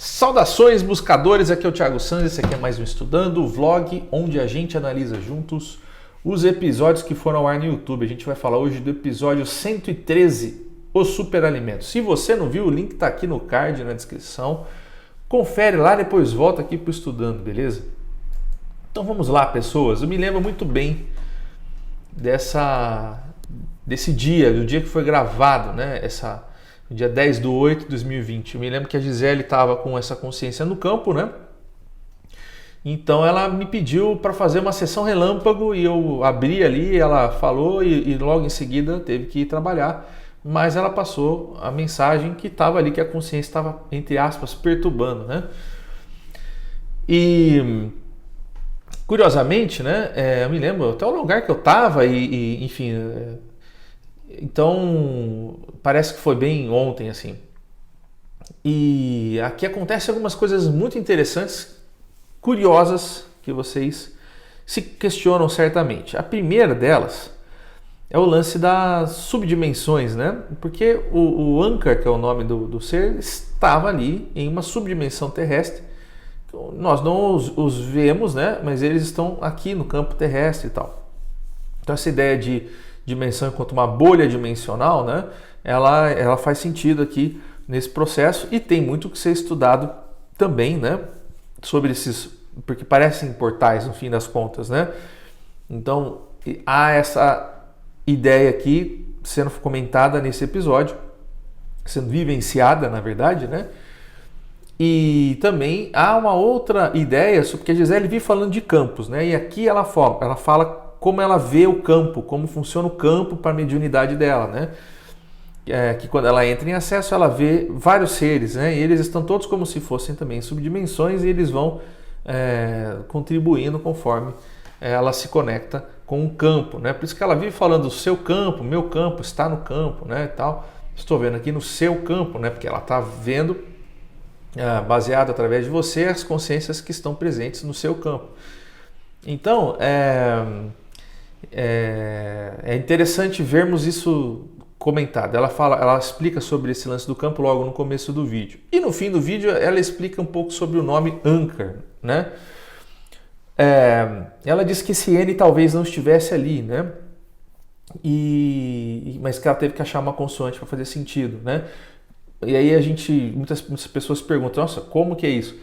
Saudações buscadores, aqui é o Thiago Sanz, esse aqui é mais um Estudando, o vlog onde a gente analisa juntos os episódios que foram ao ar no YouTube. A gente vai falar hoje do episódio 113, os superalimentos. Se você não viu, o link está aqui no card, na descrição. Confere lá, depois volta aqui para o Estudando, beleza? Então vamos lá, pessoas. Eu me lembro muito bem desse dia, do dia que foi gravado, né? Dia 10/8 de 2020. Eu me lembro que a Gisele estava com essa consciência no campo, né? Então ela me pediu para fazer uma sessão relâmpago e eu abri ali, ela falou e logo em seguida teve que ir trabalhar. Mas ela passou a mensagem que estava ali, que a consciência estava, entre aspas, perturbando, né? E curiosamente, né? Eu me lembro até o lugar que eu estava enfim... Então, parece que foi bem ontem, assim. E aqui acontecem algumas coisas muito interessantes, curiosas, que vocês se questionam certamente. A primeira delas é o lance das subdimensões, né? Porque o Anchor, que é o nome do ser, estava ali em uma subdimensão terrestre. Nós não os vemos, né? Mas eles estão aqui no campo terrestre e tal. Então, essa ideia de dimensão enquanto uma bolha dimensional, né? Ela faz sentido aqui nesse processo e tem muito que ser estudado também, né? Sobre esses, porque parecem portais no fim das contas, né? Então há essa ideia aqui sendo comentada nesse episódio, sendo vivenciada, na verdade, né? E também há uma outra ideia, porque a Gisele vive falando de campos, né? E aqui ela fala como ela vê o campo, como funciona o campo para a mediunidade dela, né? Que quando ela entra em acesso, ela vê vários seres, né? E eles estão todos como se fossem também subdimensões e eles vão contribuindo conforme ela se conecta com o campo, né? Por isso que ela vive falando do seu campo, meu campo, está no campo, né? E tal. Estou vendo aqui no seu campo, né? Porque ela está vendo, baseado através de você, as consciências que estão presentes no seu campo. Então, é interessante vermos isso comentado. Ela explica sobre esse lance do campo logo no começo do vídeo. E no fim do vídeo ela explica um pouco sobre o nome Anchor, né? Ela diz que esse N talvez não estivesse ali, né? Mas que ela teve que achar uma consoante para fazer sentido, né? E aí muitas pessoas perguntam, nossa, como que é isso?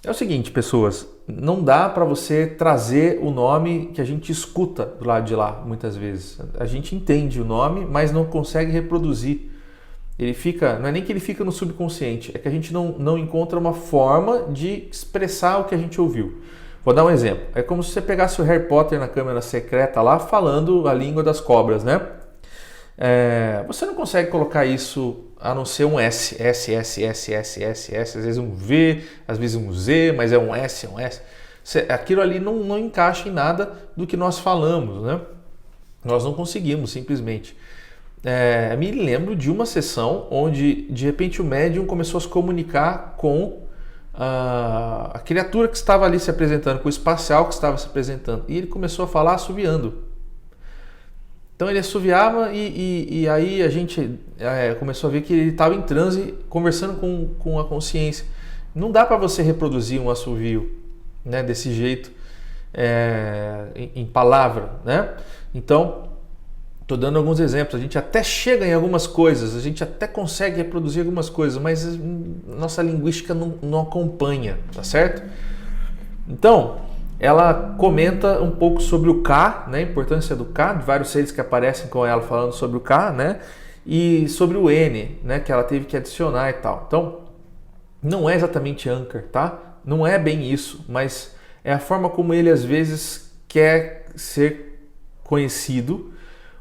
É o seguinte, pessoas, não dá para você trazer o nome que a gente escuta do lado de lá, muitas vezes. A gente entende o nome, mas não consegue reproduzir. Não é nem que ele fica no subconsciente, é que a gente não encontra uma forma de expressar o que a gente ouviu. Vou dar um exemplo. É como se você pegasse o Harry Potter na câmara secreta lá, falando a língua das cobras, né? Você não consegue colocar isso a não ser um S, às vezes um V, às vezes um Z, mas é um S, Aquilo ali não encaixa em nada do que nós falamos, né? Nós não conseguimos, simplesmente. Me lembro de uma sessão onde, de repente, o médium começou a se comunicar com a criatura que estava ali se apresentando, com o espacial que estava se apresentando, e ele começou a falar assoviando. Então ele assoviava e aí a gente começou a ver que ele estava em transe, conversando com a consciência. Não dá para você reproduzir um assovio, né, desse jeito, em palavra, né? Então, estou dando alguns exemplos. A gente até chega em algumas coisas, a gente até consegue reproduzir algumas coisas, mas nossa linguística não acompanha, tá certo? Então, ela comenta um pouco sobre o K, né, a importância do K, de vários seres que aparecem com ela falando sobre o K, né, e sobre o N, né, que ela teve que adicionar e tal. Então, não é exatamente Anchor, tá? Não é bem isso, mas é a forma como ele às vezes quer ser conhecido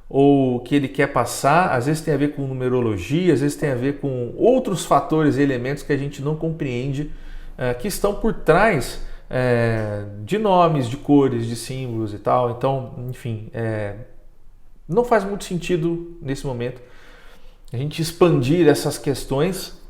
ou que ele quer passar. Às vezes tem a ver com numerologia, às vezes tem a ver com outros fatores e elementos que a gente não compreende, que estão por trás de nomes, de cores, de símbolos e tal. Então, enfim, não faz muito sentido nesse momento a gente expandir essas questões.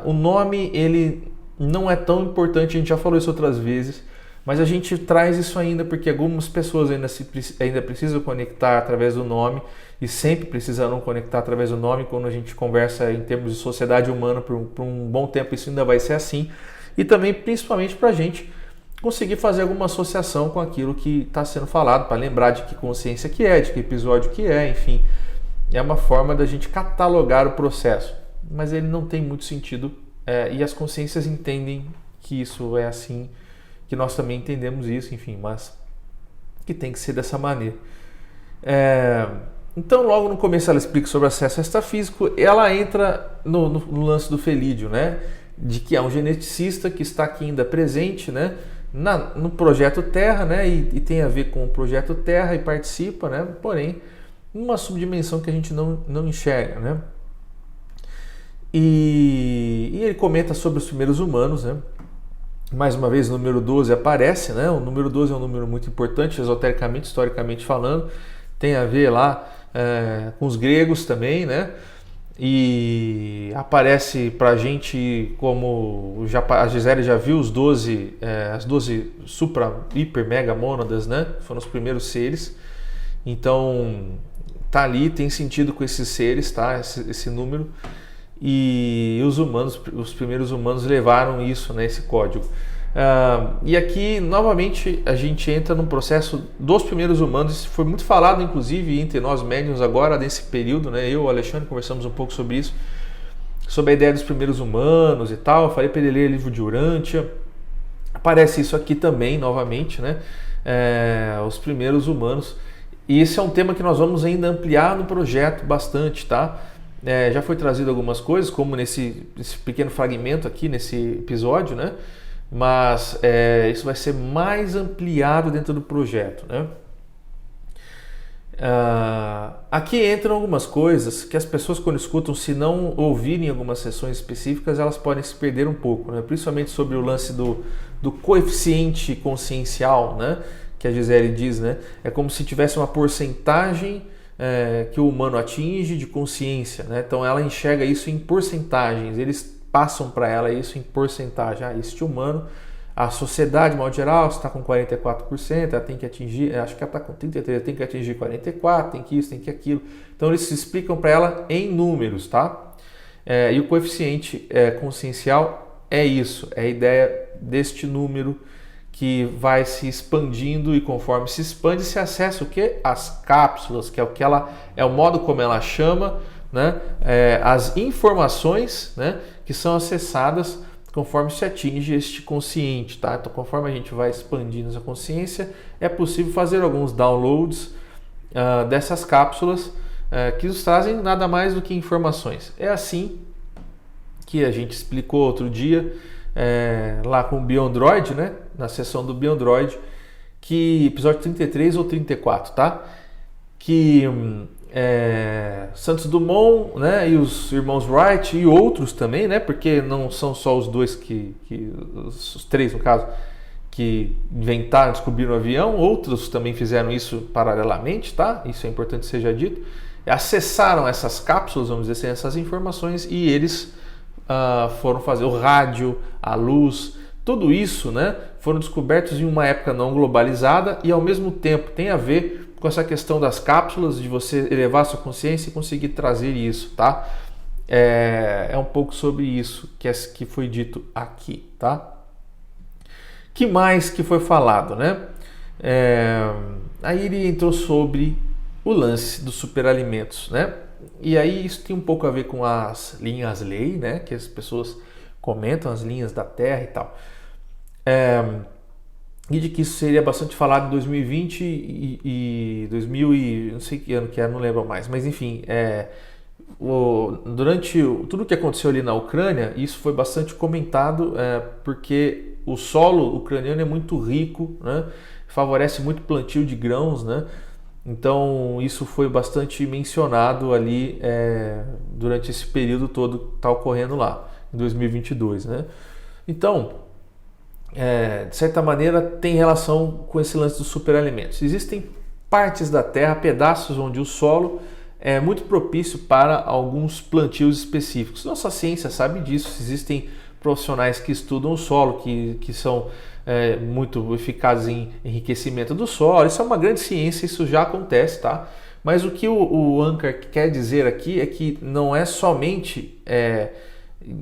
O nome, ele não é tão importante, a gente já falou isso outras vezes, mas a gente traz isso ainda porque algumas pessoas ainda precisam conectar através do nome e sempre precisarão conectar através do nome. Quando a gente conversa em termos de sociedade humana por um bom tempo, isso ainda vai ser assim. E também, principalmente, para a gente conseguir fazer alguma associação com aquilo que está sendo falado, para lembrar de que consciência que é, de que episódio que é, enfim. É uma forma da gente catalogar o processo, mas ele não tem muito sentido e as consciências entendem que isso é assim, que nós também entendemos isso, enfim, mas que tem que ser dessa maneira. Então, logo no começo ela explica sobre o acesso extrafísico, ela entra no lance do Felídio, né? De que é um geneticista que está aqui ainda presente, né? No Projeto Terra, né? E tem a ver com o Projeto Terra e participa, né? Porém, uma subdimensão que a gente não enxerga, né? E ele comenta sobre os primeiros humanos, né? Mais uma vez, o número 12 aparece, né? O número 12 é um número muito importante, esotericamente, historicamente falando. Tem a ver lá com os gregos também, né? E aparece pra gente como a Gisele já viu as 12 supra, hiper, mega mônadas, né? Foram os primeiros seres. Então, tá ali, tem sentido com esses seres, tá? Esse número. E os primeiros humanos levaram isso, né? Esse código. E aqui, novamente, a gente entra no processo dos primeiros humanos. Isso foi muito falado, inclusive, entre nós médiuns agora, nesse período, né? Eu e o Alexandre conversamos um pouco sobre isso, sobre a ideia dos primeiros humanos e tal. Eu falei para ele ler o livro de Urântia. Aparece isso aqui também, novamente, né? Os primeiros humanos. E esse é um tema que nós vamos ainda ampliar no projeto bastante, tá? Já foi trazido algumas coisas, como nesse pequeno fragmento aqui, nesse episódio, né? Mas isso vai ser mais ampliado dentro do projeto, né? Aqui entram algumas coisas que as pessoas, quando escutam, se não ouvirem algumas sessões específicas, elas podem se perder um pouco, né? Principalmente sobre o lance do coeficiente consciencial, né? Que a Gisele diz, né? É como se tivesse uma porcentagem que o humano atinge de consciência, né? Então ela enxerga isso em porcentagens, eles passam para ela isso em porcentagem. Este humano, a sociedade, de modo geral, está com 44%, ela tem que atingir, acho que ela está com 33%, tem que atingir 44%, tem que isso, tem que aquilo. Então eles se explicam para ela em números, tá? E o coeficiente consciencial é isso, é a ideia deste número que vai se expandindo e conforme se expande, se acessa o que? As cápsulas, que é o que é o modo como ela chama, né? As informações, né? Que são acessadas conforme se atinge este consciente, tá? Então, conforme a gente vai expandindo essa consciência, é possível fazer alguns downloads dessas cápsulas que nos trazem nada mais do que informações. É assim que a gente explicou outro dia, lá com o Biondroid, né? Na sessão do Biondroid, que episódio 33 ou 34, tá? Que Santos Dumont, né, e os irmãos Wright e outros também, né? Porque não são só os dois os três no caso, que inventaram, descobriram o avião, outros também fizeram isso paralelamente, tá? Isso é importante que seja dito. Acessaram essas cápsulas, vamos dizer assim, essas informações, e eles foram fazer o rádio, a luz, tudo isso, né, foram descobertos em uma época não globalizada e ao mesmo tempo tem a ver com essa questão das cápsulas, de você elevar a sua consciência e conseguir trazer isso, tá? É um pouco sobre isso que foi dito aqui, tá? Que mais que foi falado, né? Aí ele entrou sobre o lance dos superalimentos, né? E aí isso tem um pouco a ver com as linhas lei, né? Que as pessoas comentam, as linhas da Terra e tal. E de que isso seria bastante falado em 2020 e 2000 e não sei que ano que é, não lembro mais. Mas enfim, durante tudo que aconteceu ali na Ucrânia, isso foi bastante comentado porque o solo ucraniano é muito rico, né? Favorece muito plantio de grãos, né? Então isso foi bastante mencionado ali durante esse período todo que está ocorrendo lá, em 2022, né? Então, de certa maneira, tem relação com esse lance dos superalimentos. Existem partes da Terra, pedaços onde o solo é muito propício para alguns plantios específicos. Nossa ciência sabe disso. Existem profissionais que estudam o solo, que são muito eficazes em enriquecimento do solo. Isso é uma grande ciência, isso já acontece, tá? Mas o que o Anker quer dizer aqui é que não é somente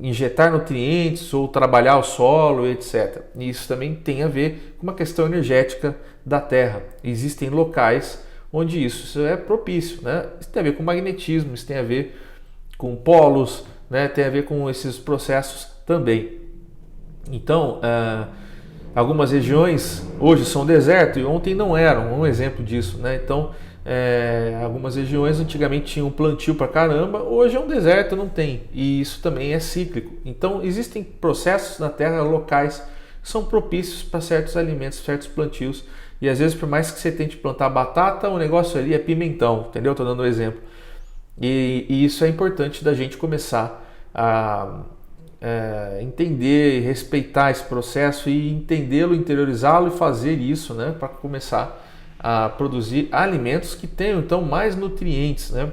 injetar nutrientes ou trabalhar o solo, etc. Isso também tem a ver com uma questão energética da Terra. Existem locais onde isso é propício, né? Isso tem a ver com magnetismo, isso tem a ver com polos, né? Tem a ver com esses processos também. Então, algumas regiões hoje são deserto e ontem não eram, um exemplo disso, né? Então, algumas regiões antigamente tinham plantio pra caramba, hoje é um deserto, não tem, e isso também é cíclico. Então existem processos na Terra locais que são propícios para certos alimentos, certos plantios, e às vezes por mais que você tente plantar batata, o negócio ali é pimentão, entendeu? Estou dando um exemplo. E isso é importante da gente começar a entender e respeitar esse processo e entendê-lo, interiorizá-lo e fazer isso, né, para começar a produzir alimentos que tenham então mais nutrientes, né?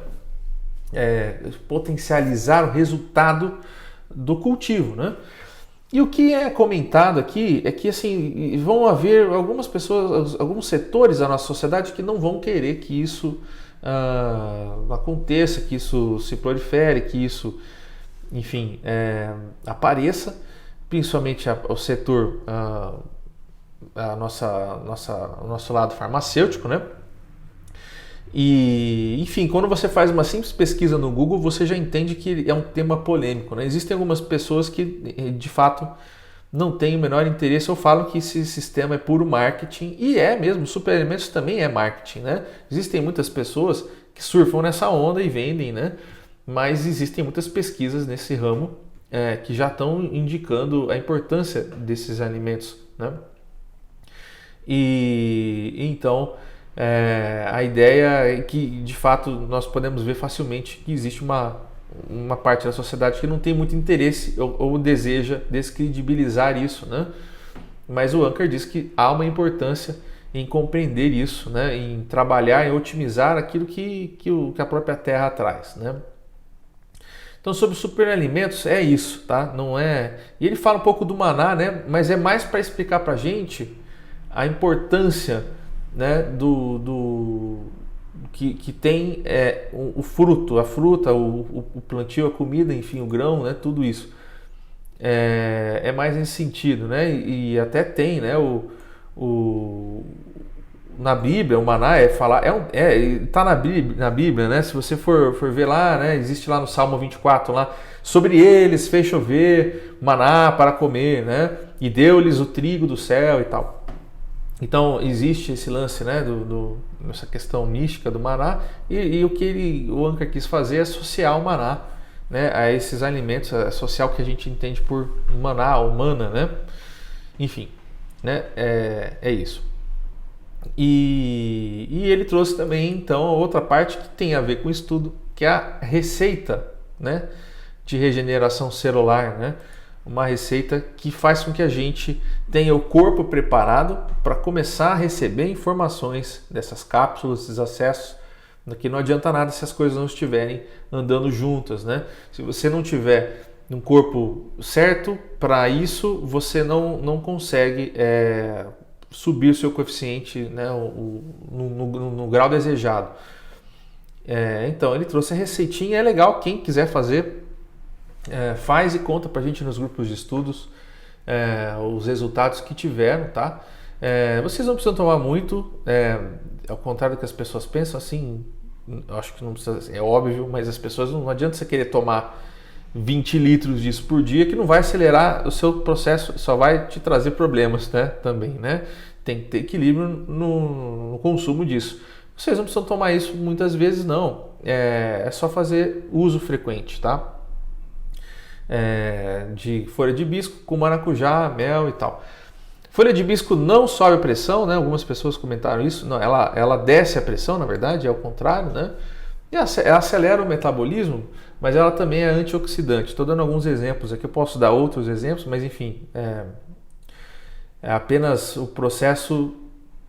Potencializar o resultado do cultivo, né? E o que é comentado aqui é que assim vão haver algumas pessoas, alguns setores da nossa sociedade que não vão querer que isso aconteça, que isso se prolifere, que isso, enfim, apareça, principalmente o setor o nosso lado farmacêutico, né? E, enfim, quando você faz uma simples pesquisa no Google, você já entende que é um tema polêmico, né? Existem algumas pessoas que, de fato, não têm o menor interesse ou falam que esse sistema é puro marketing, e é mesmo, superalimentos também é marketing, né? Existem muitas pessoas que surfam nessa onda e vendem, né? Mas existem muitas pesquisas nesse ramo que já estão indicando a importância desses alimentos, né? E então a ideia é que de fato nós podemos ver facilmente que existe uma parte da sociedade que não tem muito interesse ou deseja descredibilizar isso, né? Mas o Anker diz que há uma importância em compreender isso, né? Em trabalhar, em otimizar aquilo que a própria terra traz, né? Então, sobre superalimentos, é isso, tá? Não é. E ele fala um pouco do maná, né? Mas é mais para explicar para a gente a importância, né, que tem o fruto, a fruta, o plantio, a comida, enfim, o grão, né, tudo isso. É mais nesse sentido, né? E até tem, né, na Bíblia, o maná tá na Bíblia, né? Se você for ver lá, né, existe lá no Salmo 24 lá, sobre eles fez chover maná para comer, né? E deu-lhes o trigo do céu e tal. Então existe esse lance, né, essa questão mística do maná, e o que o Anker quis fazer é associar o maná, né, a esses alimentos, associar o que a gente entende por maná ou mana, né? Enfim, né, é isso. E ele trouxe também então outra parte que tem a ver com o estudo, que é a receita, né, de regeneração celular, né? Uma receita que faz com que a gente tenha o corpo preparado para começar a receber informações dessas cápsulas, desses acessos, que não adianta nada se as coisas não estiverem andando juntas, né? Se você não tiver um corpo certo para isso, você não consegue subir o seu coeficiente, né, no grau desejado. Então ele trouxe a receitinha, é legal, quem quiser fazer, faz e conta pra gente nos grupos de estudos os resultados que tiveram, tá? Vocês não precisam tomar muito, ao contrário do que as pessoas pensam, assim, eu acho que não precisa, é óbvio, mas as pessoas não adianta você querer tomar 20 litros disso por dia, que não vai acelerar o seu processo, só vai te trazer problemas, né? Também, né? Tem que ter equilíbrio no consumo disso. Vocês não precisam tomar isso muitas vezes, não. É só fazer uso frequente, tá? De folha de hibisco com maracujá, mel e tal. Folha de hibisco não sobe a pressão, né? Algumas pessoas comentaram isso. Não, ela desce a pressão, na verdade, é o contrário, né? E ela acelera o metabolismo, mas ela também é antioxidante. Estou dando alguns exemplos aqui, eu posso dar outros exemplos, mas enfim, é apenas o processo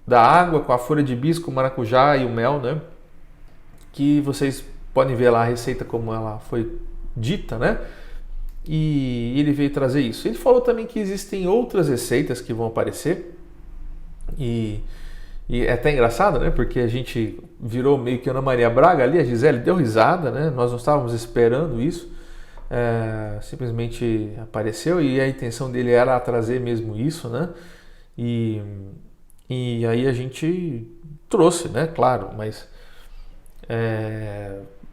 da água com a folha de hibisco, o maracujá e o mel, né? Que vocês podem ver lá a receita como ela foi dita, né? e ele veio trazer isso. Ele falou também que existem outras receitas que vão aparecer e é até engraçado, né? Porque a gente virou meio que Ana Maria Braga ali, a Gisele deu risada, né? Nós não estávamos esperando isso, simplesmente apareceu e a intenção dele era trazer mesmo isso, né? E aí a gente trouxe, né? Claro, mas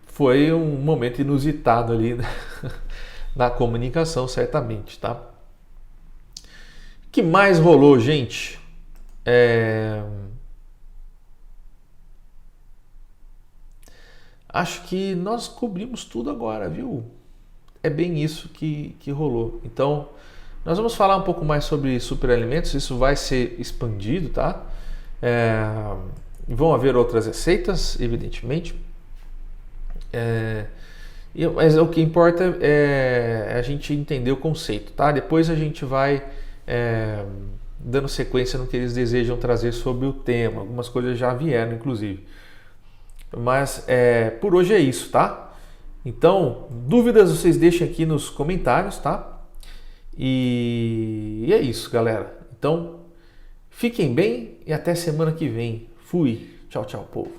foi um momento inusitado ali na comunicação, certamente, tá? O que mais rolou, gente? Acho que nós cobrimos tudo agora, viu? É bem isso que rolou. Então, nós vamos falar um pouco mais sobre superalimentos, isso vai ser expandido, tá? Vão haver outras receitas, evidentemente. Mas o que importa é a gente entender o conceito, tá? Depois a gente vai dando sequência no que eles desejam trazer sobre o tema. Algumas coisas já vieram, inclusive. Mas por hoje é isso, tá? Então, dúvidas vocês deixem aqui nos comentários, tá? E é isso, galera. Então, fiquem bem e até semana que vem. Fui. Tchau, tchau, povo.